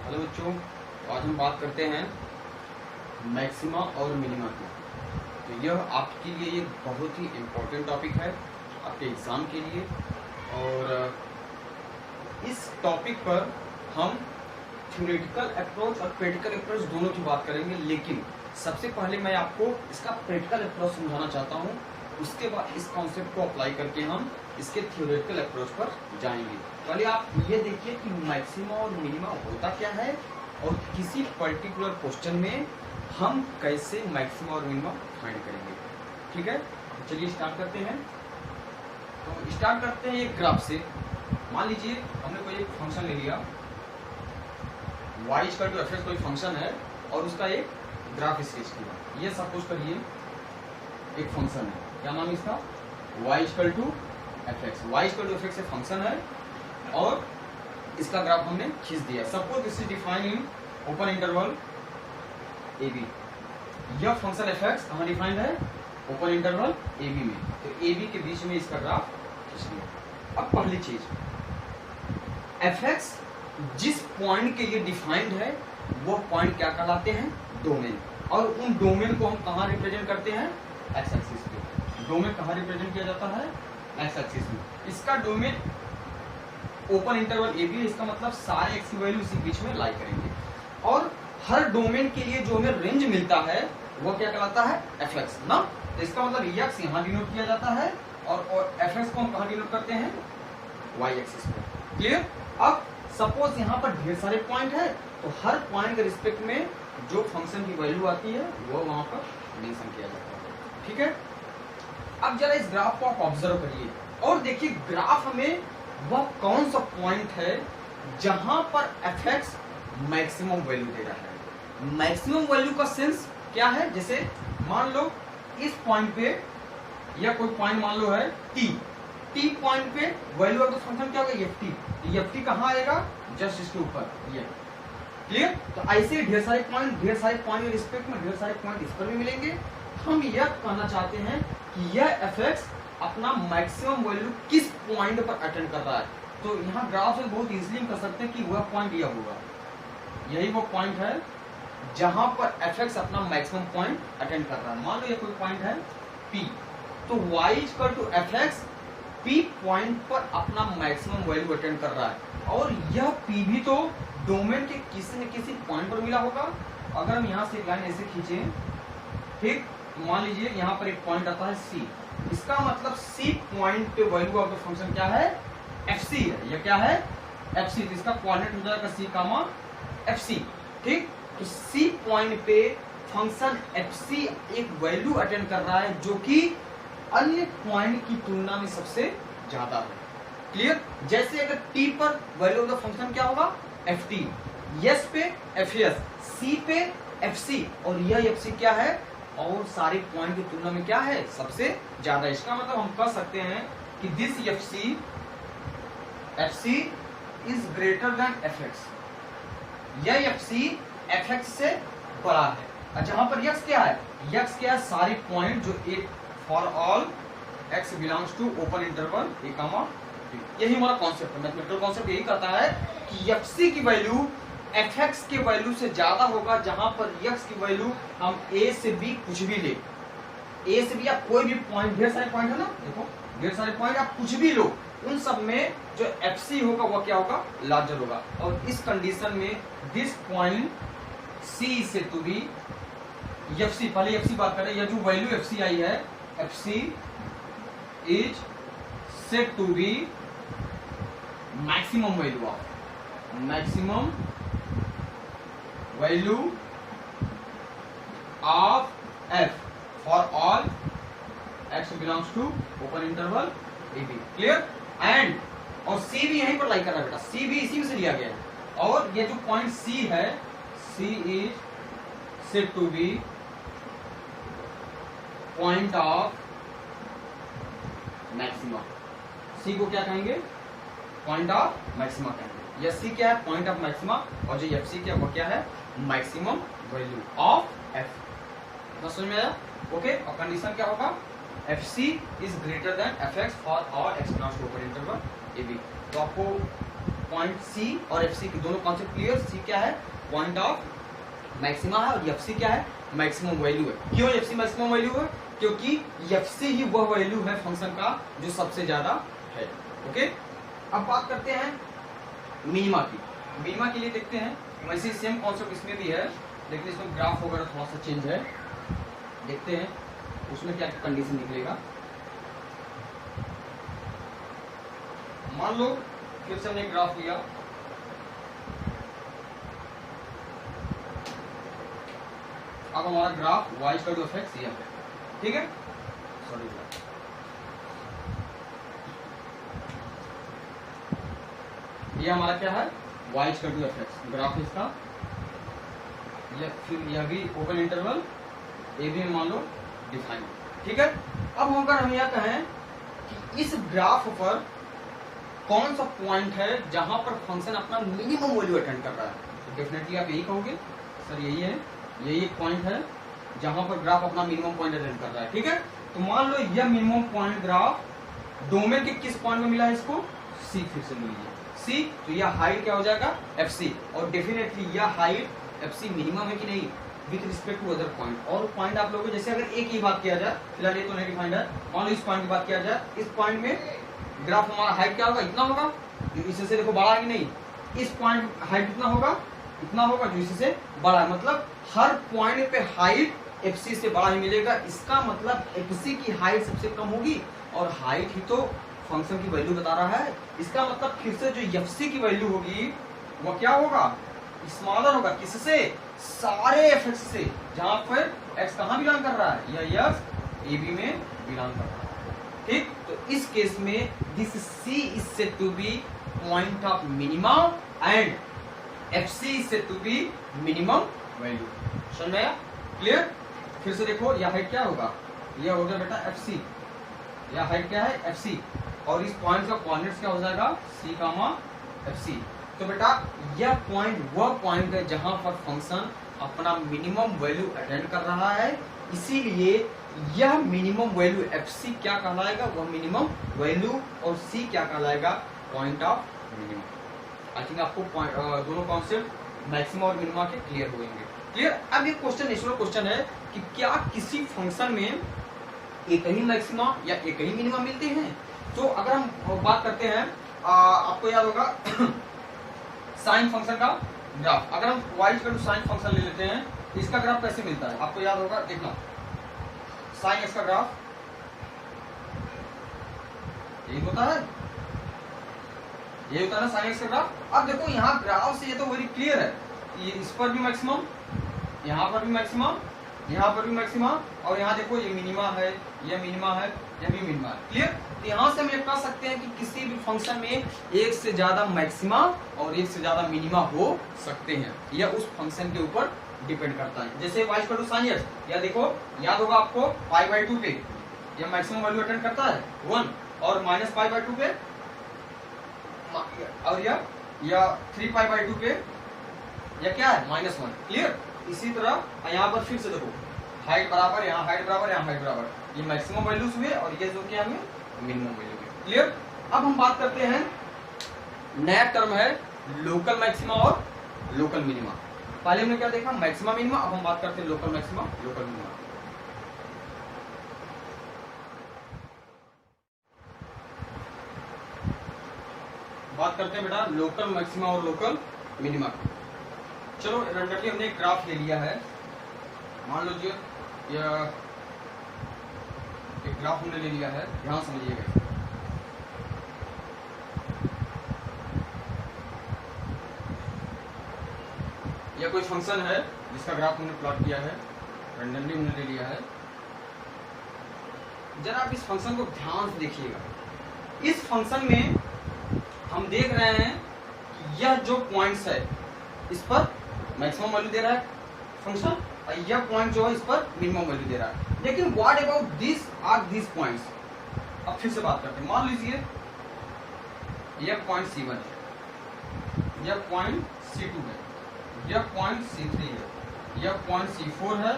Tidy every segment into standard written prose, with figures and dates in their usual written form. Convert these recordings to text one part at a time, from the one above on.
Hello बच्चों, आज हम बात करते हैं मैक्सिमा और मिनिमा की। तो यह आपके लिए एक बहुत ही इम्पोर्टेंट टॉपिक है आपके एग्ज़ाम के लिए। और इस टॉपिक पर हम थ्योरेटिकल अप्रोच और प्रैक्टिकल अप्रोच दोनों की बात करेंगे, लेकिन सबसे पहले मैं आपको इसका प्रैक्टिकल अप्रोच समझाना चाहता हूँ। उसके बाद इस कॉन्सेप्ट को अप्लाई करके हम इसके थ्योरेटिकल अप्रोच पर जाएंगे। पहले आप ये देखिए कि मैक्सिमा और मिनिमा होता क्या है और किसी पर्टिकुलर क्वेश्चन में हम कैसे मैक्सिमा और मिनिमा फाइंड करेंगे। ठीक है, तो चलिए स्टार्ट करते हैं। तो स्टार्ट करते हैं एक ग्राफ से। मान लीजिए हमने कोई एक फंक्शन ले लिया, y = f कोई फंक्शन है और उसका एक ग्राफ स्केच किया। ये सपोज करिए एक फंक्शन है, क्या नाम है इसका, y = fx। y = fx एक फंक्शन है और इसका ग्राफ हमने खींच दिया। Suppose this is defined in open interval a b। यह फंक्शन fx कहाँ डिफाइंड है, ओपन इंटरवल a b में। तो a b के बीच में इसका ग्राफ खींच लिया। अब पहली चीज, fx जिस पॉइंट के लिए डिफाइंड है वो पॉइंट क्या कहलाते हैं, डोमेन। और उन डोमेन को हम कहाँ रिप्रेजेंट करते हैं, एक्स एक्सिस पे। डोमेन कहाँ रिप्रेजेंट किया जाता है, एक्स एक्सिस में। इसका domain open interval a b है, इसका मतलब सारे एक्स की वैल्यू इसी बीच में लाई करेंगे। और हर डोमेन के लिए जो हमें रेंज मिलता है वो क्या कहलाता है, एफ एक्स ना। तो इसका मतलब एक्स यहाँ डिनोट किया जाता है और एफ एक्स को हम कहाँ डिनोट करते हैं, वाई एक्सिस पे। क्लियर। अब सपोज यहाँ पर ढेर सारे पॉइंट है, तो हर पॉइंट के रिस्पेक्ट में जो फंक्शन की वैल्यू आती है वो वहां पर मेंशन किया जाता है। ठीक है। अब जरा इस ग्राफ को आप ऑब्जर्व करिए और देखिए ग्राफ में वह कौन सा पॉइंट है जहां पर fx मैक्सिमम वैल्यू दे रहा है। मैक्सिमम वैल्यू का सेंस क्या है, जैसे मान लो इस पॉइंट पे या कोई पॉइंट मान लो है t पॉइंट पे वैल्यू ऑफ द फंक्शन क्या होगा, ft कहाँ आएगा, जस्ट इसके ऊपर ये। क्लियर। तो ऐसे ढेर सारे पॉइंट के रिस्पेक्ट में ढेर सारे पॉइंट इस पर भी मिलेंगे। हम यह कहना चाहते हैं कि यह fx अपना मैक्सिमम वैल्यू किस पॉइंट पर अटेंड कर रहा है। तो यहाँ ग्राफ से बहुत इजीली कर सकते हैं कि वह पॉइंट यह होगा, यही वो पॉइंट है जहां पर fx अपना मैक्सिमम पॉइंट अटेंड कर रहा है। मान लो ये कोई पॉइंट है p, तो y = fx p पॉइंट पर अपना मैक्सिमम वैल्यू अटेंड कर रहा है। और यह p भी तो डोमेन के किसी न किसी पॉइंट पर मिला होगा। अगर हम यहाँ से एक लाइन ऐसे खींचे, ठीक, मान लीजिए यहाँ पर एक पॉइंट आता है c, इसका मतलब c पॉइंट पे वैल्यू ऑफ द फंक्शन क्या है, fc है। यह क्या है, fc। तो इसका कोऑर्डिनेट हो जाएगा c, fc। ठीक। तो c पॉइंट पे फंक्शन fc एक वैल्यू अटेंड कर रहा है जो कि अन्य पॉइंट की तुलना में सबसे ज्यादा है। क्लियर। जैसे अगर t पर वैल्यू ऑफ द फंक्शन क्या होगा, ft, s पे fs, c पे fc, और यह fc क्या है, और सारे पॉइंट की तुलना में क्या है, सबसे ज्यादा। इसका मतलब हम कह सकते हैं कि this fc is greater than fx। यह fc fx से बड़ा है। और जहां पर x क्या है, सारे पॉइंट जो एक for all x belongs to open interval a, यही हमारा कॉन्सेप्ट है। मैथमेटिकल कॉन्सेप्ट यही कहता है कि fc की वैल्यू fx के वैल्यू से ज्यादा होगा जहां पर x की वैल्यू हम a से b कुछ भी ले, a से b आप कोई भी पॉइंट, ढेर सारे पॉइंट है ना, देखो ढेर सारे पॉइंट आप कुछ भी लो, उन सब में जो fc होगा वो क्या होगा, लार्जर होगा। और इस कंडीशन में दिस पॉइंट c से टू बी fc, पहले fc बात करें, यह जो वैल्यू fc आई है, fc is said to be maximum value of f for all x belongs to open interval a b। Clear. And और c भी यहीं पर लाई कर रहा है बेटा, c भी इसी में से लिया गया है। और ये जो पॉइंट c है, c is said to be point of maxima. c को क्या कहेंगे, पॉइंट ऑफ मैक्सिमा कहेंगे। यह c क्या है, पॉइंट ऑफ मैक्सिमा, और जो fc क्या, वो क्या है, मैक्सिमम वैल्यू ऑफ f। समझ में आया। ओके। और कंडीशन क्या होगा, fc is greater than fx for all x belongs to open interval a b। तो आपको पॉइंट सी और एफ सी की दोनों कॉन्सेप्ट क्लियर। सी क्या है, पॉइंट ऑफ मैक्सिमा है, और एफ सी क्या है, मैक्सिमम वैल्यू है। क्यों एफ सी मैक्सिमम वैल्यू है, क्योंकि एफ सी ही वह वैल्यू है फंक्शन का जो सबसे ज्यादा है। ओके, अब बात करते हैं मिनिमा की। मिनिमा के लिए देखते हैं, वैसे सेम कॉन्सेप्ट इसमें भी है, लेकिन इसमें ग्राफ वगैरह थोड़ा सा चेंज है। देखते हैं उसमें क्या कंडीशन निकलेगा। मान लो फिर से हमने ग्राफ लिया, अब हमारा graph y equal to fx ये है, ठीक है। सॉरी, ये हमारा क्या है, y equal to fx graph इसका। ये फिर यह भी ओपन इंटरवल, ये भी मान लो डिफाइन, ठीक है। अब अगर हम यह कहें कि इस ग्राफ पर कौन सा पॉइंट है जहां पर फंक्शन अपना मिनिमम वैल्यू अटेंड कर रहा है, तो डेफिनेटली आप यही कहोगे सर यही है, यही एक पॉइंट है जहां पर ग्राफ अपना मिनिमम पॉइंट अटेंड कर रहा है, ठीक है। तो मान लो यह मिनिमम पॉइंट ग्राफ डोमेन के किस पॉइंट में मिला है, इसको सी फिर से मिली है, सी, तो यह हाइट क्या हो जाएगा, एफ सी, और डेफिनेटली यह हाइट एफ सी मिनिमम है कि नहीं with respect to other point. और पॉइंट आप लोगों जैसे अगर एक ही बात किया जाए, फिलहाल ये तो नहीं डिफाइंड है, मान लो इस पॉइंट की बात किया जाए, इस पॉइंट में ग्राफ हमारा हाइट क्या होगा, इतना होगा, इससे देखो बड़ा है कि नहीं, इस पॉइंट हाइट कितना होगा, इतना होगा, जो इससे बड़ा है, मतलब हर पॉइंट पे हाइट एफसी से बड़ा ही मिलेगा। इसका मतलब एफसी की हाइट सबसे कम होगी, और हाइट ही तो फंक्शन की वैल्यू बता रहा है। इसका मतलब फिर से जो एफसी की वैल्यू होगी वो क्या होगा, स्मॉलर होगा, किससे, सारे एफएक्स से, जहां पर एक्स कहां बिलोंग कर रहा है, यह एफ ए बी में बिलोंग कर रहा है, ठीक। तो इस केस में this c is said to be point of minima and fc is said to be minimum value. समझ में आया, क्लियर। फिर से देखो यह हाइट क्या होगा, यह हो गया बेटा एफसी, यह हाइट क्या है, एफसी, और इस पॉइंट का कोऑर्डिनेट्स क्या हो जाएगा, सी कामा एफसी। तो बेटा यह पॉइंट वह पॉइंट है जहां पर फंक्शन अपना मिनिमम वैल्यू अटेंड कर रहा है, इसीलिए यह मिनिमम वैल्यू एफसी क्या कहलाएगा, वह मिनिमम वैल्यू, और सी क्या कहलाएगा, point of minimum. I think आपको दोनों कॉन्सेप्ट मैक्सिमम और मिनिमा के क्लियर होंगे। क्लियर। अब एक क्वेश्चन, नेचुरल क्वेश्चन है कि क्या किसी फंक्शन में एक ही मैक्सिमा या एक ही मिनिमा मिलते हैं। तो अगर हम बात करते हैं, आपको याद होगा साइन फंक्शन का ग्राफ, अगर हम y equal to sine function ले लेते हैं, इसका ग्राफ कैसे मिलता है, आपको याद होगा, देखना साइन एक्स का ग्राफ यही होता है, यही होता है ना साइन एक्स का ग्राफ। अब देखो यहाँ ग्राफ से ये तो वेरी क्लियर है, ये इस पर भी मैक्सिमम, यहाँ पर भी मैक्सिमम, यहाँ पर भी मैक्सिमम, और यहाँ देखो ये मिनिमा है, ये मिनिमा है, ये भी मिनिमा है, क्लियर। तो यहाँ से हम ये कह सकते हैं कि किसी भी फंक्शन में एक से ज्यादा मैक्सिमा और एक से ज्यादा मिनिमा हो सकते हैं, यह उस फंक्शन के ऊपर डिपेंड करता है। जैसे y equal to sin x, या देखो याद होगा आपको π/2 पे यह मैक्सिमम वैल्यू अटेंड करता है 1, और माइनस π/2 पे, और यह 3π/2 पे यह क्या है, -1, क्लियर। इसी तरह यहाँ पर फिर से देखो हाइट बराबर, यहाँ हाइट बराबर, यहाँ हाइट बराबर, ये मैक्सिमम वैल्यूज हुए और ये जो क्या है मिनिमम वैल्यू हुए, क्लियर। अब हम बात करते हैं, नया टर्म है लोकल मैक्सिमा और लोकल मिनिमा। पहले हमने क्या देखा, मैक्सिमा मिनिमा, अब हम बात करते हैं लोकल मैक्सिमा लोकल मिनिमा। बात करते हैं बेटा लोकल मैक्सिमा और लोकल मिनिमा। चलो रैंडमली हमने एक ग्राफ ले लिया है, मान लीजिए यह एक ग्राफ हमने ले लिया है, ध्यान समझिएगा। यह कोई फंक्शन है जिसका ग्राफ हमने प्लॉट किया है, रैंडमली हमने ले लिया है। जरा आप इस फंक्शन को ध्यान से देखिएगा। इस फंक्शन में हम देख रहे हैं कि यह जो पॉइंट्स है इस पर मैक्सिमम वैल्यू दे रहा है फंक्शन, और यह पॉइंट जो है इस पर मिनिमम वैल्यू दे रहा है। लेकिन what about this are this points. अब फिर से बात करते हैं, मान लीजिए यह पॉइंट C1 है, यह पॉइंट C2 है, यह पॉइंट C3 है, यह पॉइंट C4 है,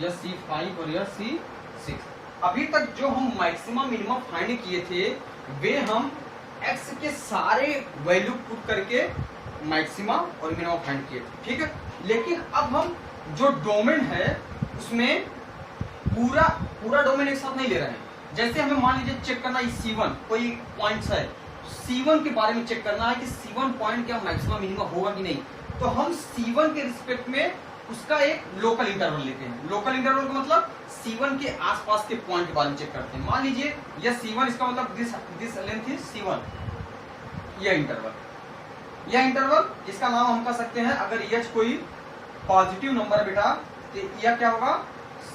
यह C5 और यह C6। अभी तक जो हम मैक्सिमम मिनिमम फाइंड किए थे वे हम एक्स के सारे वैल्यू पुट करके मैक्सिमा और मिनिमा फाइंड किए, ठीक है। लेकिन अब हम जो डोमेन है उसमें पूरा डोमेन एक साथ नहीं ले रहे हैं। जैसे हमें मान लीजिए चेक करना है C1 कोई पॉइंट्स है, C1 के बारे में चेक करना है कि C1 पॉइंट क्या मैक्सिमा मिनिमा होगा कि नहीं, तो हम C1 के रिस्पेक्ट में उसका एक लोकल इंटरवल लेते हैं। लोकल इंटरवल का मतलब C1 के आसपास के पॉइंट के बारे में चेक करते हैं। मान लीजिए यह C1, इसका मतलब दिस लेंथ इज C1, यह इंटरवल इसका नाम हम कह सकते हैं, अगर H कोई पॉजिटिव नंबर है बेटा तो यह क्या होगा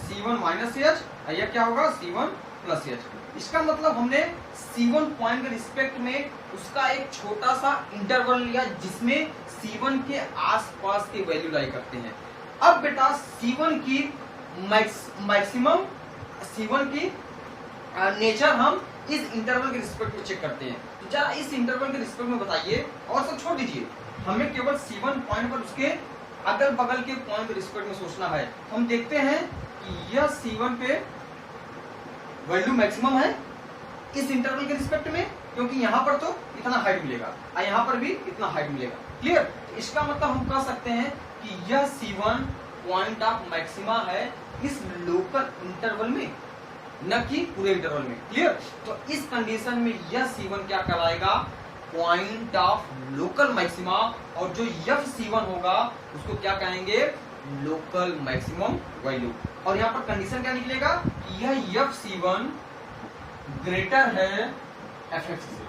C1 माइनस H, यह क्या होगा C1 प्लस H। इसका मतलब हमने C1 पॉइंट के रिस्पेक्ट में उसका एक छोटा सा इंटरवल लिया जिसमें C1 के आसपास के वैल्यू लाई करते हैं। अब बेटा C1 की मैक्सिमम, C1 की नेचर हम इस इंटरवल के रिस्पेक्ट में चेक करते हैं। तो जरा इस इंटरवल के रिस्पेक्ट में बताइए, और सब छोड़ दीजिए, हमें केवल C1 पॉइंट पर उसके अगल बगल के पॉइंट के रिस्पेक्ट में सोचना है। हम देखते हैं कि यह C1 पे वैल्यू मैक्सिमम है इस इंटरवल के रिस्पेक्ट में, क्योंकि यहाँ पर तो इतना हाइट मिलेगा और यहाँ पर भी इतना हाइट मिलेगा। क्लियर? इसका मतलब हम कह सकते हैं कि यह C1 पॉइंट ऑफ मैक्सिमा है इस लोकल इंटरवल में, न कि पूरे इंटरवल में। क्लियर? तो इस कंडीशन में यह C1 क्या कराएगा, पॉइंट ऑफ लोकल मैक्सिमा, और जो FC1 होगा उसको क्या कहेंगे, लोकल मैक्सिमम वैल्यू। और यहाँ पर कंडीशन क्या निकलेगा कि यह FC1 ग्रेटर है fx से।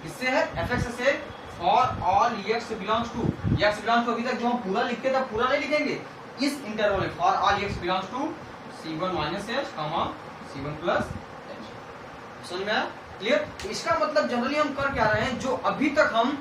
किससे है? fx से। For all x belongs to, x belongs to अभी तक जो हम पूरा लिखते थे पूरा नहीं लिखेंगे, इस इंटरवल में for all x belongs to C1 minus H, C1 plus H। समझ में आया? क्लियर? इसका मतलब जनरली हम कर क्या रहे हैं, जो अभी तक हम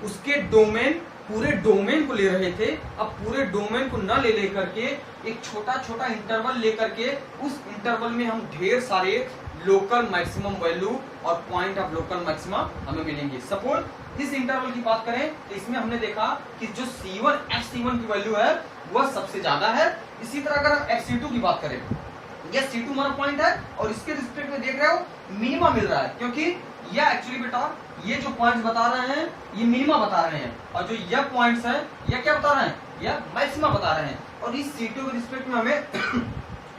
उसके डोमेन, पूरे डोमेन को ले रहे थे, अब पूरे डोमेन को न ले करके एक छोटा छोटा इंटरवल लेकर के उस इंटरवल में हम ढेर सारे लोकल मैक्सिमम वैल्यू और पॉइंट ऑफ लोकल मैक्सिमा हमें मिलेंगे। सपोज इस इंटरवल की बात करें तो इसमें हमने देखा कि जो C1 FC1 की वैल्यू है वह सबसे ज्यादा है। इसी तरह अगर हम FC2 की बात करें, यह C2 हमारा पॉइंट है और इसके रिस्पेक्ट में देख रहे हो मिनिमा मिल रहा है, क्योंकि यह एक्चुअली बेटा ये जो पॉइंट्स बता रहे हैं ये मिनिमा बता रहे हैं, और जो यह पॉइंट्स है यह क्या बता रहे हैं, यह मैक्सिमा बता रहे हैं। और इस C2 के रिस्पेक्ट में हमें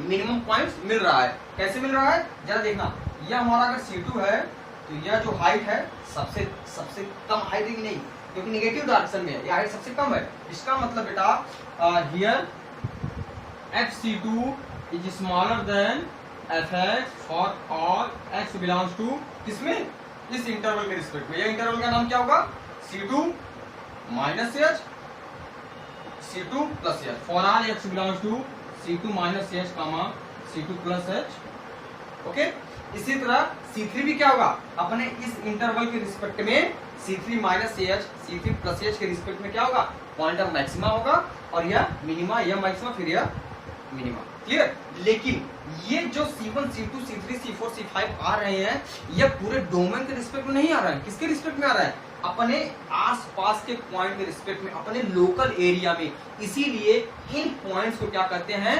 मिनिमम पॉइंट्स मिल रहा है। कैसे मिल रहा है जरा देखना, यह हमारा अगर C2 है तो यह जो हाइट है सबसे कम हाइट है कि नहीं, क्योंकि नेगेटिव डायरेक्शन में यह हाइट सबसे कम है। इसका मतलब बेटा here FC2 is smaller than fx for all x belongs to, किसमें, इस इंटरवल के रिस्पेक्ट में। यह इंटरवल का नाम क्या होगा, C2 minus H, C2 plus H, for all x belongs to C2 minus H, C2 plus H। Okay, इसी तरह C3 भी क्या होगा, अपने इस इंटरवल के रिस्पेक्ट में C3 minus H, C3 plus H के रिस्पेक्ट में क्या होगा, पॉइंट ऑफ मैक्सिमा होगा, और यह मिनिमा, यह मैक्सिमा, फिर यह मिनिमा। क्लियर? लेकिन ये जो C1 C2 C3 C4 C5 आ रहे हैं यह पूरे डोमेन के रिस्पेक्ट में नहीं आ रहा है। किसके रिस्पेक्ट में आ रहा है, अपने आसपास के पॉइंट के रिस्पेक्ट में, अपने लोकल एरिया में। इसीलिए इन पॉइंट्स को क्या कहते हैं,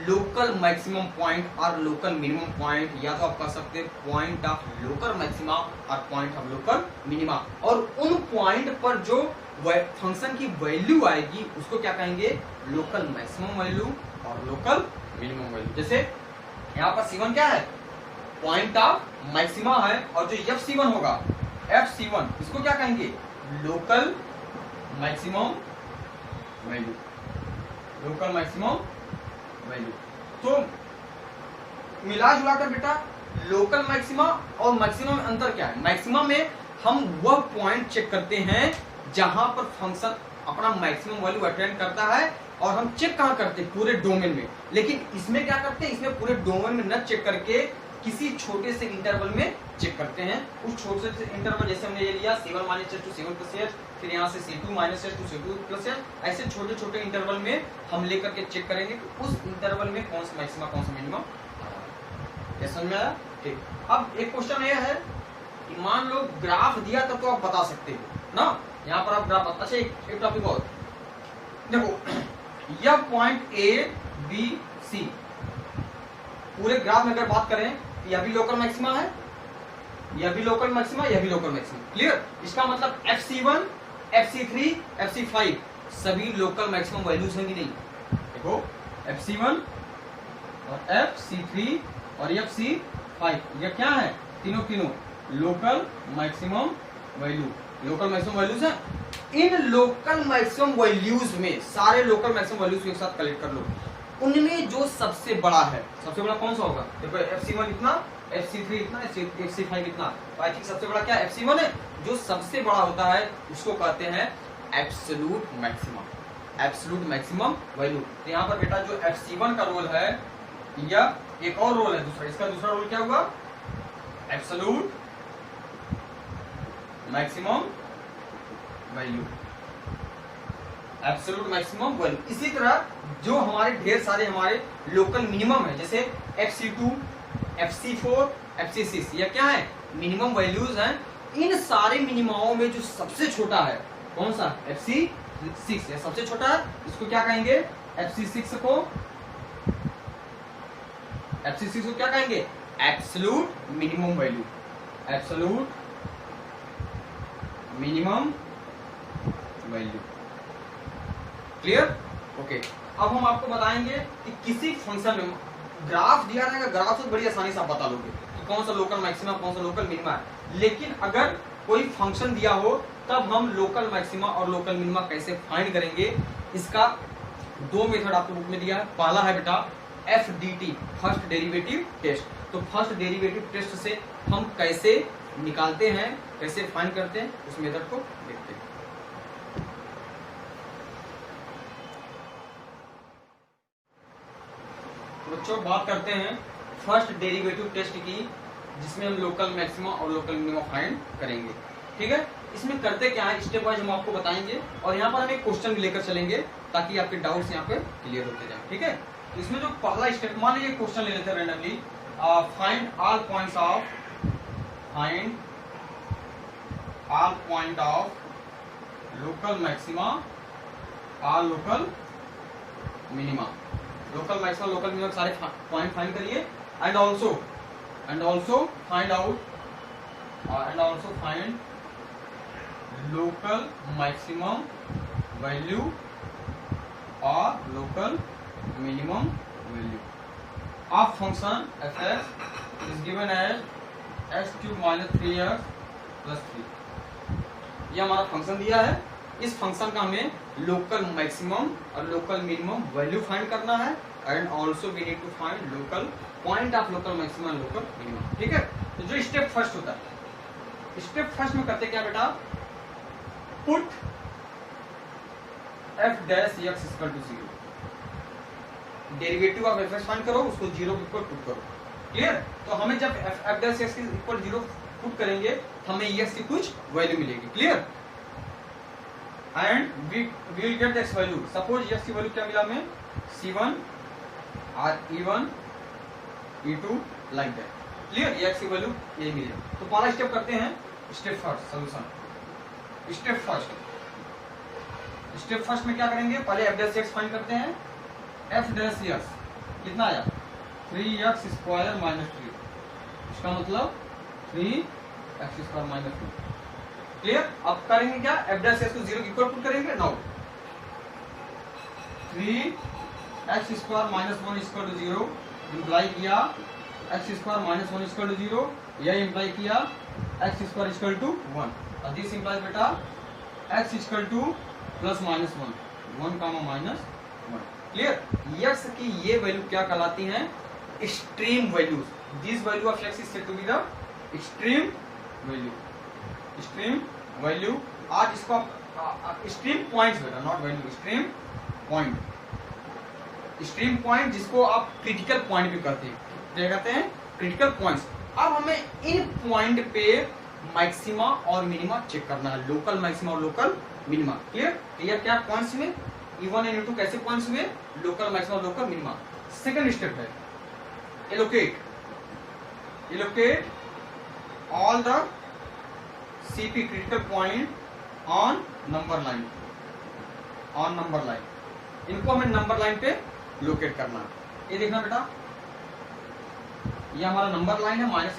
लोकल मैक्सिमम पॉइंट और लोकल मिनिमम पॉइंट, या तो आप कह सकते हैं पॉइंट ऑफ लोकल मैक्सिमा और पॉइंट ऑफ लोकल मिनिमा। और उन पॉइंट पर जो फंक्शन की वैल्यू आएगी उसको क्या कहेंगे, लोकल मैक्सिमम वैल्यू और लोकल मिनिमम वैल्यू। जैसे यहाँ पर C1 क्या है, पॉइंट ऑफ मैक्सिमा है, और जो FC1 होगा FC1 इसको क्या कहेंगे, local maximum value, local maximum value. तो मिला जुला कर बेटा लोकल मैक्सिमा और मैक्सिमम में अंतर क्या है, मैक्सिमम में हम वह पॉइंट चेक करते हैं जहां पर फंक्शन अपना मैक्सिमम वैल्यू अटेंड करता है, और हम चेक कहां करते हैं, पूरे डोमेन में। लेकिन इसमें क्या करते हैं, इसमें पूरे डोमेन में न चेक करके किसी छोटे से इंटरवल में चेक करते हैं। उस छोटे से इंटरवल जैसे हमने ये लिया C1 minus H to C1 plus H, फिर यहाँ से C2 minus H to C2 plus H, ऐसे छोटे छोटे इंटरवल में हम लेकर के चेक करेंगे कि उस इंटरवल में कौन सा मैक्सिमा कौन सा मिनिमम आ रहा है। क्या समझ में आया? ठीक। अब एक क्वेश्चन यह है कि मान लो ग्राफ दिया तब तो आप बता सकते हो ना, यहाँ पर आप ग्राफ, अच्छा एक टॉपिक और देखो, यह पॉइंट A B C पूरे ग्राफ में अगर बात करें यह भी लोकल मैक्सिमा है, यह भी लोकल मैक्सिमा, यह भी लोकल मैक्सिमा। क्लियर? इसका मतलब FC1, FC3, FC5 सभी लोकल मैक्सिमम वैल्यूज हैं कि नहीं? देखो FC1 और FC3 और FC5 ये क्या है? तीनों local maximum value, local maximum values है। इन लोकल मैक्सिमम वैल्यूज में सारे लोकल मैक्सिमम वैल्यूज को एक साथ कलेक्ट कर लो। उनमें जो सबसे बड़ा है, सबसे बड़ा कौन सा होगा? देखो FC1 इतना, FC3 इतना, FC5 इतना, तो आई थिंक सबसे बड़ा क्या FC1 है। जो सबसे बड़ा होता है उसको कहते हैं absolute maximum, absolute maximum value. तो यहाँ पर बेटा जो FC1 का रोल है, या एक और रोल है दूसरा, इसका दूसरा रोल क्या हुआ? Absolute maximum value, absolute maximum value. इसी तरह जो हमारे ढेर सारे हमारे लोकल मिनिमम है, जैसे FC2, FC4, FC6, यह क्या है? मिनिमम वैल्यूज हैं। इन सारे मिनिममों में जो सबसे छोटा है कौन सा? FC6, यह सबसे छोटा है। इसको क्या कहेंगे? FC6 को क्या कहेंगे? Absolute minimum value, absolute minimum value. Clear? Okay. अब हम आपको बताएंगे कि किसी फंक्शन में ग्राफ दिया रहेगा, ग्राफ से बड़ी आसानी से आप बता लोगे कि कौन सा लोकल मैक्सिमा, कौन सा लोकल मिनिमा है। लेकिन अगर कोई फंक्शन दिया हो तब हम लोकल मैक्सिमा और लोकल मिनिमा कैसे फाइंड करेंगे, इसका दो मेथड आपको बुक में दिया है। पहला है बेटा FDT, फर्स्ट डेरिवेटिव टेस्ट। तो फर्स्ट डेरिवेटिव टेस्ट से हम कैसे निकालते हैं, कैसे फाइंड करते हैं, उस मेथड को देखते हैं। बच्चों बात करते हैं फर्स्ट डेरिवेटिव टेस्ट की, जिसमें हम लोकल मैक्सिमा और लोकल मिनिमा फाइंड करेंगे। ठीक है? इसमें करते क्या है, स्टेप वाइज हम आपको बताएंगे और यहाँ पर हम एक क्वेश्चन भी लेकर चलेंगे ताकि आपके डाउट्स यहाँ पे क्लियर होते जाए। ठीक है? इसमें जो पहला स्टेप, मान लीजिए क्वेश्चन ले लेते हैं randomly, find all points of local maxima और local minima. Local maxima, local minima सारे पॉइंट फाइंड करिए and also find local maximum value और local minimum value of function fx is given as x³ - 3x + 3। यह हमारा function दिया है। इस function का हमें लोकल मैक्सिमम और लोकल मिनिमम वैल्यू फाइंड करना है and also we need to find local point of local maximum and local minimum. ठीक है? तो जो स्टेप फर्स्ट होता है, स्टेप फर्स्ट में करते क्या बेटा, put f' x = 0। Derivative of fx find करो, उसको 0 के ऊपर पुट करो। क्लियर? तो हमें जब f' x = 0 पुट करेंगे हमें x की कुछ वैल्यू मिलेगी। Clear? And we will get x value. Suppose x की वैल्यू क्या मिला हमें? C1 और E1 E2 like that. Clear? x की वैल्यू यही मिलेगी। तो पहला स्टेप करते हैं, step first solution. Step first में क्या करेंगे, पहले f' फाइंड करते हैं। f' कितना आया? 3x² - 3। इसका मतलब 3x² - 3। क्लियर? अब करेंगे क्या, f' को 0 के इक्वल पुट करेंगे। नाउ 3x² - 1 = 0 इंप्लाई किया x² - 1 = 0, यह इंप्लाई किया x² = 1। और दिस इंप्लाइज बेटा x = +-1 1, क्लियर? x की ये वैल्यू क्या कहलाती हैं? Extreme values. This value of x is said to be the extreme value. आज इसको एक्सट्रीम पॉइंट्स बेटा, नॉट वैल्यू, एक्सट्रीम पॉइंट जिसको आप क्रिटिकल पॉइंट भी कहते हैं। क्या कहते हैं? Critical points. अब हमें इन पॉइंट पे मैक्सिमा और मिनिमा चेक करना है, लोकल मैक्सिमा और लोकल मिनिमा। क्लियर? ये क्या पॉइंट्स में E1 और E2 कैसे पॉइंट्स हुए? लोकल मैक्सिमा और लोकल मिनिमा। सेकंड स्टेप है allocate all the CP critical point on number line. इनको हमें नंबर लाइन पे लोकेट करना है। ये देखना बेटा, ये हमारा नंबर लाइन है, -∞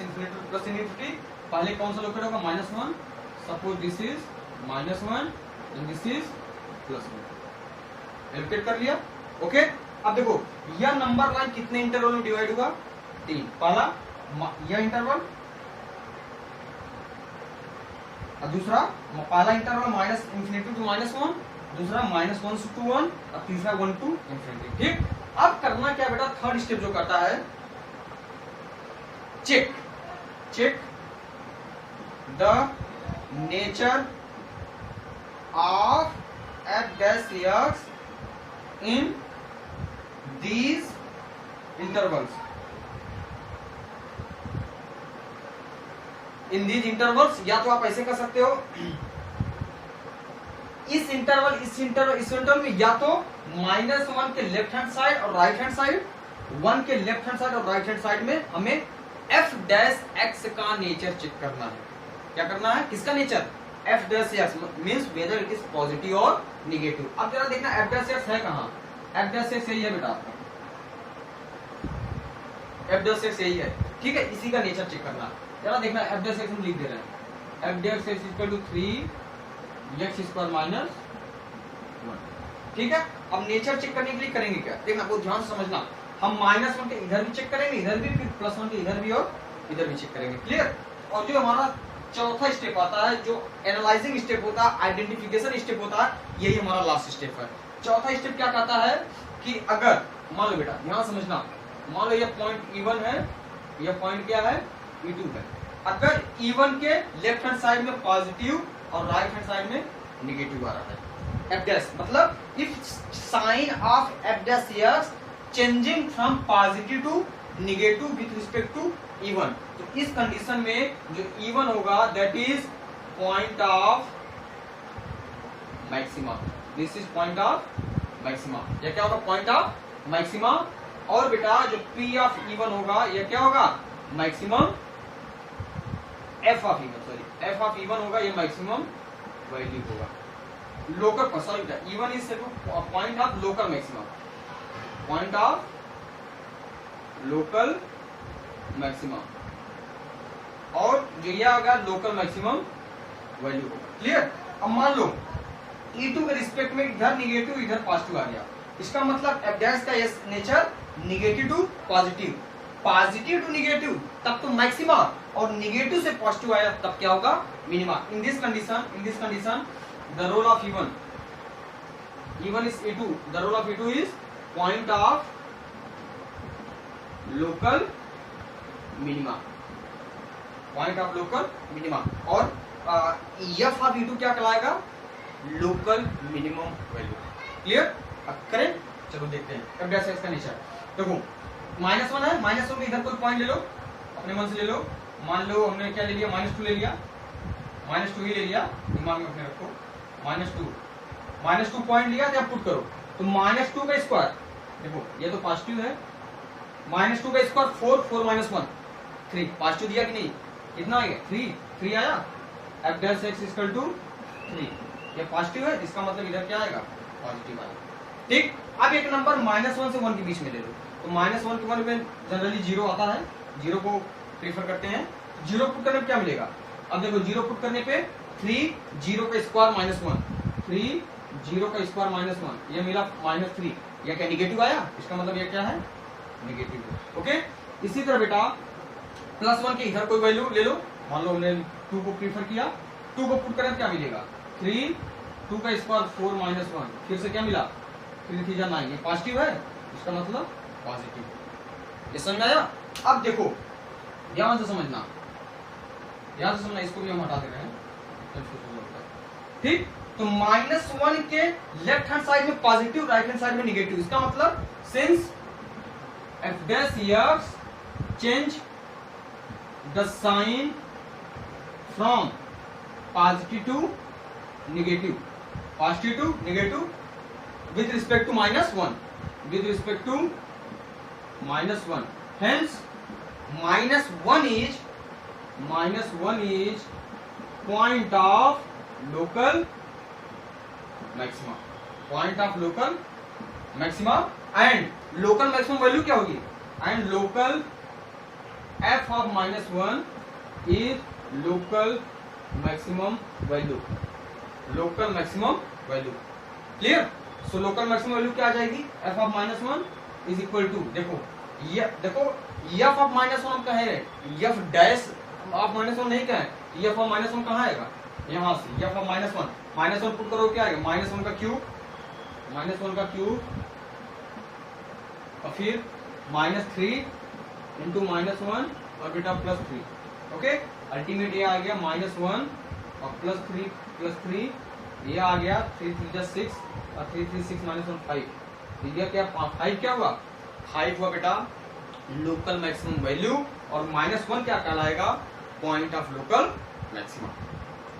to +∞। पहले कौन सा लोकेट होगा, -1, suppose this is -1 and this is +1, allocate कर लिया। ओके, अब देखो यह नंबर लाइन कितने इंटरवल में डिवाइड होगा, 3, पहला यह इंटरवल और दूसरा पहला इंटरवल -∞ to -1, दूसरा -1 to 1 और तीसरा 1 to ∞। ठीक, अब करना क्या बेटा, थर्ड स्टेप जो करता है, check the nature of f' in these intervals, in these intervals, या तो आप ऐसे कर सकते हो, इस इंटरवल में या तो -1 के लेफ्ट हैंड साइड और राइट हैंड साइड, 1 के लेफ्ट हैंड साइड और राइट हैंड साइड में हमें f' का नेचर चेक करना है। क्या करना है, किसका nature, f' means whether it is positive और निगेटिव। अब जरा देखना f' है कहां, f' यही है बेटा आपका, f' यही है। ठीक है, इसी का नेचर चेक करना। जरा देखना f' हम लिख दे रहे हैं, f' इक्वल टू 3x² -1। ठीक है, अब नेचर चेक करने के लिए करेंगे क्या, देखना बहुत ध्यान से समझना, हम -1 के इधर भी चेक करेंगे, इधर भी, फिर +1 के इधर भी और इधर भी चेक करेंगे। क्लियर। और जो हमारा चौथा स्टेप आता है, जो एनालाइजिंग स्टेप होता है, आइडेंटिफिकेशन स्टेप होता है, यही हमारा लास्ट स्टेप है। चौथा स्टेप क्या कहता है कि अगर मान लो बेटा ध्यान समझना, मान लो ये पॉइंट E1 है, ये पॉइंट क्या है, E2 है। अगर E1 के लेफ्ट हैंड साइड में पॉजिटिव और राइट हैंड साइड में निगेटिव आ रहा है, f' मतलब if sine of f' changing from positive to negative with respect to E1, तो इस कंडीशन में जो E1 होगा that is point of maxima, this is point of maxima. यह क्या होगा, पॉइंट ऑफ मैक्सिमा। और बेटा जो P ऑफ E1 होगा, यह क्या होगा, मैक्सिमम f ऑफ E1 होगा, यह मैक्सिमम वैल्यू होगा। लोकल सॉरी बेटा, E1 is point of local maximum, point of local maximum, और जो यह होगा लोकल मैक्सिमम वैल्यू होगा। क्लियर। अब मान लो E2 के रिस्पेक्ट में इधर निगेटिव इधर पॉजिटिव आ गया, इसका मतलब f' का यस nature negative to positive, positive to negative तब तो मैक्सिमा, और निगेटिव से पॉजिटिव आया तब क्या होगा, minima. In this condition the role of E1 is E2, the role of E2 is point of local minima, point of local minima, और f of E2 क्या कहलाएगा, लोकल मिनिमम वैल्यू। क्लियर। अब करें, चलो देखते हैं f' का nature. देखो -1 है, -1 में इधर कोई पॉइंट ले लो, अपने मन से ले लो, मान लो हमने क्या ले लिया, -2 ले लिया, -2 ही ले लिया, दिमाग में अपने रखो, -2 पॉइंट लिया, जब पुट करो तो -2 का स्क्वायर, देखो ये तो पॉजिटिव है, -2 का स्क्वायर 4 -1 3, पॉजिटिव दिया कि नहीं, कितना आ गया, 3 आया, f' इक्वल टू 3, ये पॉजिटिव है, इसका मतलब इधर क्या आएगा, पॉजिटिव आएगा। ठीक। अब एक नंबर -1 से 1 के बीच में ले लो, तो -1 के 1 में जनरली 0 आता है, 0 को प्रेफर करते हैं, 0 पुट करने पे क्या मिलेगा, अब देखो 0 पुट करने पे 3 0 का स्क्वायर -1, 3 0 का स्क्वायर -1, ये मिला -3, यह क्या निगेटिव आया, इसका मतलब ये क्या है, निगेटिव है। ओके। इसी तरह बेटा +1 के इधर कोई वैल्यू ले लो, मान लो हमने 2 को प्रीफर किया, 2 को पुट करें क्या मिलेगा, 3 2 का स्क्वायर 4 -1, फिर से क्या मिला, 3 3 9, ये पॉजिटिव है, इसका मतलब पॉजिटिव। ये समझ आया। अब देखो ध्यान से समझना, इसको भी हम हटा दे रहे हैं। ठीक। तो -1 के लेफ्ट हैंड साइड में पॉजिटिव, राइट हैंड साइड में निगेटिव, इसका मतलब since f' change the sign from positive to negative, with respect to -1, hence -1 is point of local maxima, and local maximum value क्या होगी, and local f of -1 is local maximum value, local maximum value. Clear? So local maximum value क्या आ जाएगी? F of minus one is equal to, देखो ये देखो f of minus one हम कहे f dash of minus one नहीं कहे, एफ ऑफ माइनस वन कहाँ आएगा? यहाँ से F of minus one put करो क्या आएगा? माइनस वन का क्यूब और फिर minus three into minus one और बेटा प्लस थ्री। ओके, अल्टीमेट ये आ गया माइनस वन और प्लस थ्री ये आ गया, 3 3 6 और 3 3 6 माइनस वन 5। ये क्या 5 क्या हुआ? 5 हुआ बेटा लोकल मैक्सिमम वैल्यू, और माइनस वन क्या कहलाएगा? Point of local maximum.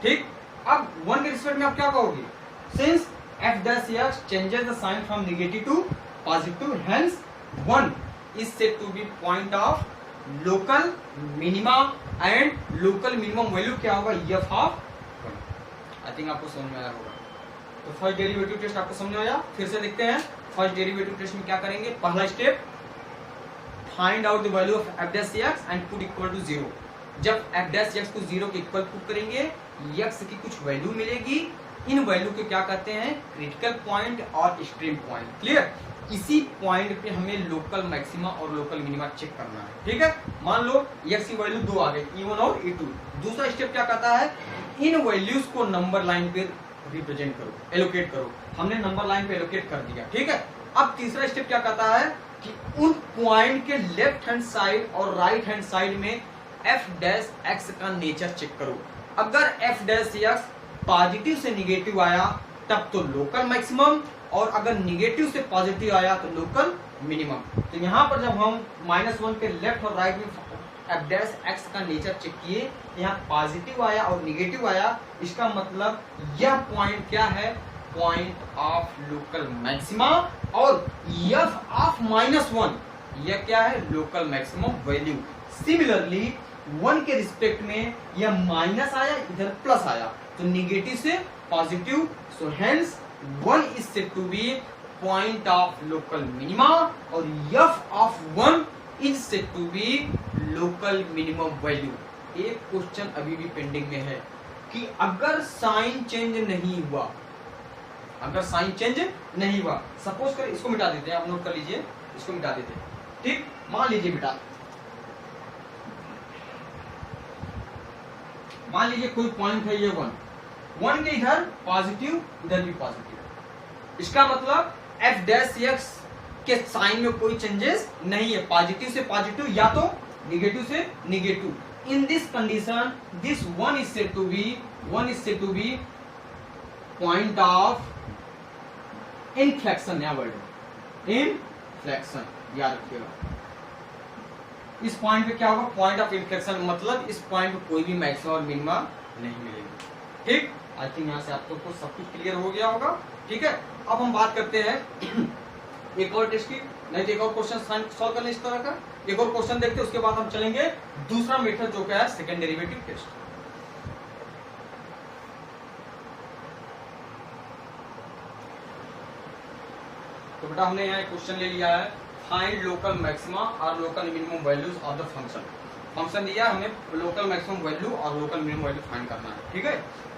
ठीक, अब वन के रिस्पेक्ट में आप क्या कहोगे? Since f dash x changes the sign from negative to positive, hence 1 is said to be point of local minima and local minimum value क्या होगा? f of 1। आई थिंक आपको समझ में आया होगा। तो फर्स्ट डेरिवेटिव टेस्ट आपको समझ में आया? फिर से देखते हैं। फर्स्ट डेरिवेटिव टेस्ट में क्या करेंगे? पहला step, find out the value of f dash x and put equal to 0। जब f dash x को 0 के इक्वल पुट करेंगे, x की कुछ वैल्यू मिलेगी, इन वैल्यू के क्या कहते हैं? क्रिटिकल पॉइंट और एक्सट्रीम पॉइंट। क्लियर? इसी पॉइंट पे हमें लोकल मैक्सिमा और लोकल मिनिमा चेक करना है। ठीक है, मान लो x की वैल्यू 2 आ गई, E1 और E2। दूसरा स्टेप क्या कहता है? इन वैल्यूज को नंबर लाइन पे रिप्रेजेंट करो, एलोकेट करो। हमने नंबर लाइन पे एलोकेट कर दिया। ठीक है, अब तीसरा स्टेप क्या कहता है कि उन पॉइंट के लेफ्ट हैंड साइड और राइट हैंड साइड में f डैश x का नेचर चेक करो। अगर f डैश x पॉजिटिव से निगेटिव आया तब तो लोकल मैक्सिमम, और अगर निगेटिव से पॉजिटिव आया तो लोकल मिनिमम। तो यहाँ पर जब हम -1 के लेफ्ट और राइट में f डैश x का नेचर चेक किए, यहाँ पॉजिटिव आया और निगेटिव आया, इसका मतलब यह पॉइंट क्या है? पॉइंट ऑफ लोकल मैक्सिमा, और f ऑफ -1 यह क्या है? Local maximum value. सिमिलरली 1 के रिस्पेक्ट में यह माइनस आया, इधर प्लस आया, तो निगेटिव से positive, so hence 1 is said to be point of local minima, और f of 1 is said to be local minimum value. एक क्वेश्चन अभी भी पेंडिंग में है कि अगर साइन चेंज नहीं हुआ, सपोज कर, इसको मिटा देते हैं, आप नोट कर लीजिए, इसको मिटा देते हैं। ठीक, मान लीजिए बेटा, मान लीजिए कोई पॉइंट है ये 1 के इधर पॉजिटिव, इधर भी पॉजिटिव। इसका मतलब f डैश x के साइन में कोई चेंजेस नहीं है, पॉजिटिव से पॉजिटिव या तो निगेटिव से negative. In this condition this 1 is said to be point of inflection. या वर्ड इनफ्लेक्शन याद रखिएगा। इस पॉइंट पे क्या होगा? पॉइंट ऑफ इनफ्लेक्शन, मतलब इस पॉइंट पे कोई भी मैक्सिमम और मिनिमा नहीं मिलेगी। ठीक, आई थिंक यहाँ से आपको तो सब कुछ क्लियर हो गया होगा। ठीक है, अब हम बात करते हैं एक और टेस्ट की, नहीं तो एक और क्वेश्चन सॉल्व करने इस तरह का, एक और क्वेश्चन देखते हैं, उसके बाद हम चलेंगे दूसरा मेथड जो क्या है सेकेंड डेरिवेटिव टेस्ट। तो बेटा हमने यहाँ एक क्वेश्चन ले लिया है, फाइंड लोकल मैक्सिमा और local minimum values of the function दिया हमें, लोकल मैक्सिमम वैल्यू और लोकल मिनिमम वैल्यू फाइंड करना है। ठीक है,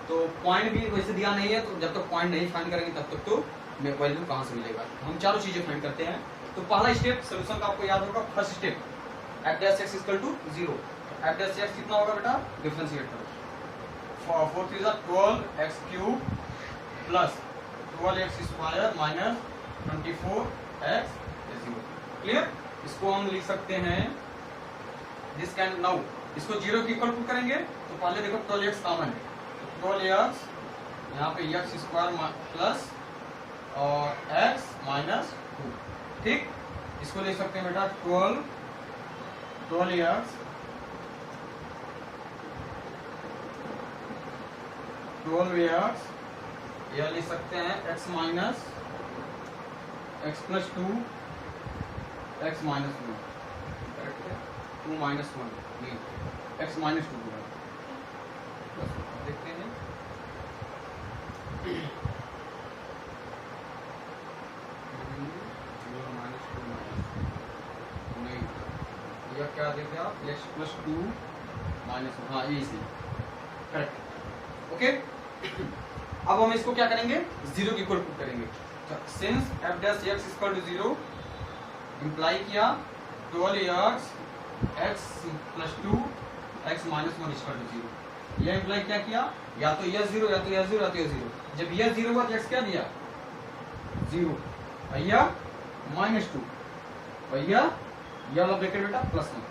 तो पॉइंट भी वैसे दिया नहीं है, तो जब तक पॉइंट नहीं फाइंड करेंगे तब तक तो वैल्यू कहाँ से मिलेगा? हम चारों चीजें फाइंड करते हैं। तो पहला स्टेप सोल्यूशन का आपको याद होगा, first step f dash x equal to 0। f dash x कितना होगा बेटा? डिफरेंशिएट करो, 4 3 12x cube plus 12x square minus 24x 0। Clear? इसको हम लिख सकते हैं दिस कैन नाउ, इसको 0 के इक्वल पुट करेंगे तो पहले देखो 12x कॉमन है, 12x यहाँ पे x स्क्वायर प्लस और x माइनस 2। ठीक, इसको लिख सकते हैं बेटा 12x यह लिख सकते हैं x minus x plus 2 x minus 1, correct है? 2 माइनस 1 नहीं, x माइनस 2 देखते हैं। नहीं, यह क्या देखते हैं आप? x प्लस 2 माइनस 1, हाँ ये इसी करेक्ट। ओके, अब हम इसको क्या करेंगे, जीरो के इक्वल पुट करेंगे। Since f dash x equal to 0 imply किया 12x x plus 2 x minus 1 equal to 0। यह इंप्लाई क्या किया, या तो यह 0 या तो यह 0 या तो यह 0। जब यह 0 हुआ तो x क्या दिया 0, और यह माइनस 2, और यह वाला ब्रैकेट बेटा प्लस 1।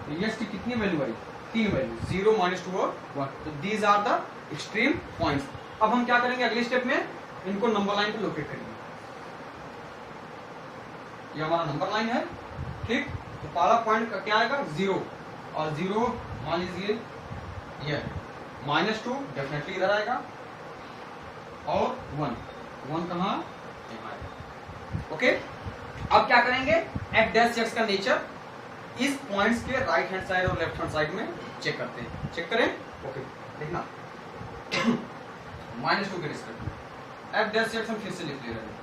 तो यह की कितनी वैल्यू आई, 3 वैल्यू, 0 माइनस 2 और 1। तो these are the extreme points. अब हम क्या करेंगे, अगले स्टेप में इनको नंबर लाइन पे लोकेट करेंगे। ये हमारा नंबर लाइन है, ठीक। तो पहला पॉइंट क्या आएगा 0, और 0 मान लीजिए ये माइनस 2 डेफिनेटली इधर आएगा, और 1 कहाँ यहाँ आएगा। ओके, अब क्या करेंगे, f डैश x का नेचर इस पॉइंट्स के राइट हैंड साइड और लेफ्ट हैंड साइड में चेक करते हैं। चेक करें, ओके देखना माइनस 2 के रिस्पेक्ट में f डैश x हम फिर से लिख ले रहे हैं।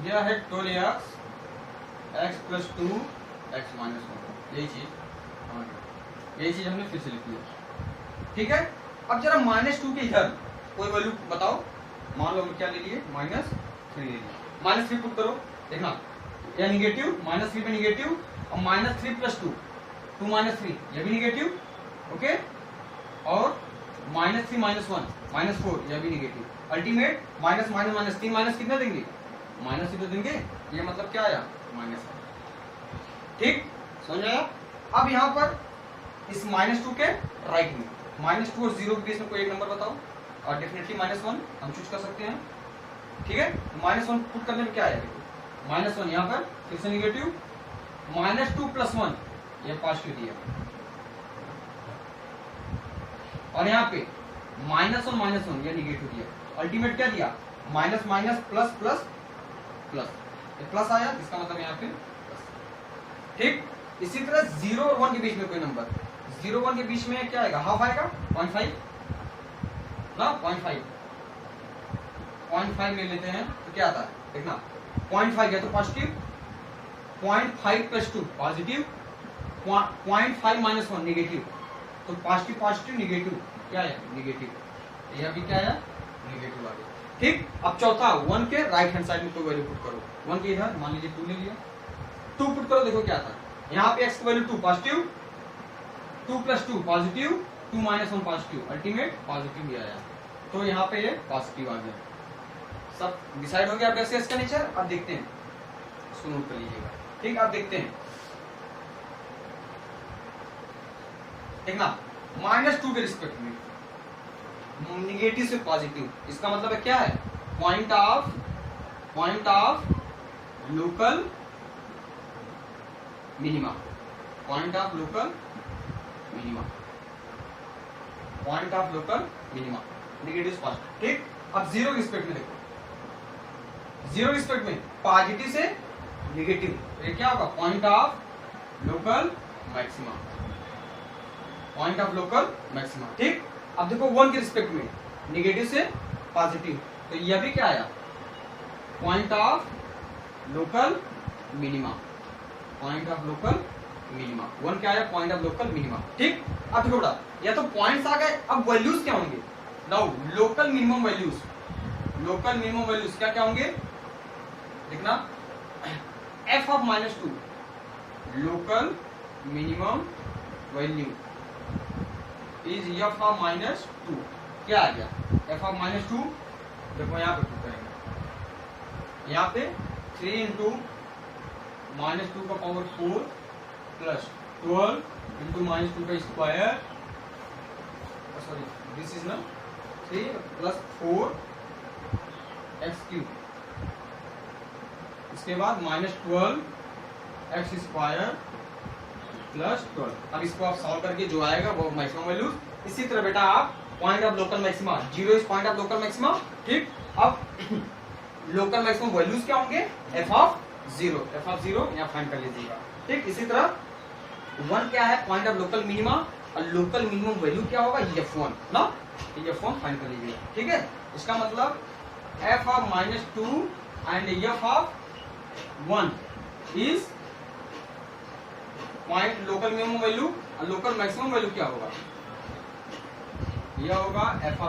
यह है 12x x plus 2 x minus 1, यही चीज हमने फिर से लिख लिया, ठीक है। अब जरा माइनस 2 के इधर कोई वैल्यू बताओ, मान लो हम क्या ले लिए, -3 ले लिए। -3 पुट करो, देखना यह निगेटिव, -3 पे निगेटिव, और -3 प्लस 2 माइनस 3, यह भी निगेटिव, ओके। और -3 माइनस 1 -4, यह भी negative. Ultimate minus minus minus 3 minus कितना देंगे, -3 तो देंगे। ये मतलब क्या आया, माइनस, ठीक, समझ आया। अब यहाँ पर इस -2 के राइट में -2 और 0 के बीच में कोई एक नंबर बताओ, और डेफिनेटली -1 हम चूज कर सकते हैं, ठीक है। -1 पुट करने में क्या आएगा, -1 यहाँ पर फिर से निगेटिव, -2 प्लस 1 ये पॉजिटिव दिया, और यहाँ पे -1 ये निगेटिव दिया। अल्टीमेट क्या दिया, minus minus plus plus plus, ये प्लस आया, इसका मतलब यहाँ पे प्लस, ठीक। इसी तरह 0 और 1 के बीच में कोई नंबर, 0 1 के बीच में क्या आएगा, हाफ आएगा, 0.5 ना, 0.5 ले लेते हैं तो क्या आता है, देखना 0.5 है तो positive, 0.5 plus 2 positive, 0.5 minus 1 negative. तो पॉजिटिव पॉजिटिव निगेटिव क्या है, निगेटिव। यह भी क्या है, निगेटिव आ गया, ठीक। अब चौथा 1 के राइट हैंड साइड में कोई वैल्यू पुट करो, 1 के इधर मान लीजिए 2 ले लिया, 2 पुट करो, देखो क्या आता है। यहाँ पे x की value 2 positive, 2 plus 2 positive, 2 minus 1 positive, ultimate positive भी आया, तो यहाँ पे ये पॉजिटिव आ गया। सब डिसाइड हो गया अब कैसे इसका नेचर। अब देखते हैं, इसको नोट कर लीजिएगा, ठीक। अब देखते हैं, देखना -2 के रिस्पेक्ट में निगेटिव से पॉजिटिव, इसका मतलब है क्या है, point of local minima, point of local minima, negative positive, ठीक। अब 0 के रिस्पेक्ट में देखो, 0 के रिस्पेक्ट में पॉजिटिव से निगेटिव, ये क्या होगा, पॉइंट ऑफ लोकल मैक्सिमा, ठीक। अब देखो 1 के रिस्पेक्ट में निगेटिव से पॉजिटिव, तो यह भी क्या आया, पॉइंट ऑफ लोकल मिनिमा, 1 क्या आया, पॉइंट ऑफ लोकल मिनिमा, ठीक। अब देखो बेटा, या तो पॉइंट्स आ गए, अब वैल्यूज क्या होंगे, नाउ लोकल मिनिमम वैल्यूज क्या होंगे, देखना f of -2 local minimum value is f of -2, क्या आ गया, f ऑफ -2, देखो यहाँ पे पुट करेंगे, यहाँ पे 3 इंटू -2 का पावर 4 प्लस 12 इंटू -2 का स्क्वायर, सॉरी दिस इज ना 3 प्लस 4 एक्स क्यूब, इसके बाद -12 एक्स स्क्वायर प्लस 12। अब इसको आप सॉल्व करके जो आएगा वो मैक्सिमम वैल्यूज। इसी तरह बेटा आप point of local maxima, 0 is point of local maxima, ठीक। अब लोकल मैक्सिमम वैल्यूज क्या होंगे, f ऑफ 0 यहाँ फाइंड कर लीजिएगा, ठीक। इसी तरह 1 क्या है, पॉइंट ऑफ लोकल मिनिमा, और लोकल मिनिमम वैल्यू क्या होगा, f1 ना, f1 फाइंड कर लीजिएगा, ठीक है। इसका मतलब f of -2 and f of 1 is point local minimum value, और लोकल मैक्सिमम वैल्यू क्या होगा, क्या होगा एफ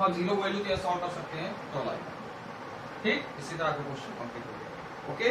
ऑफ जीरो वैल्यू तो ऐसा कर सकते हैं $, ठीक। इसी तरह का क्वेश्चन कंप्लीट हो गया। ओके।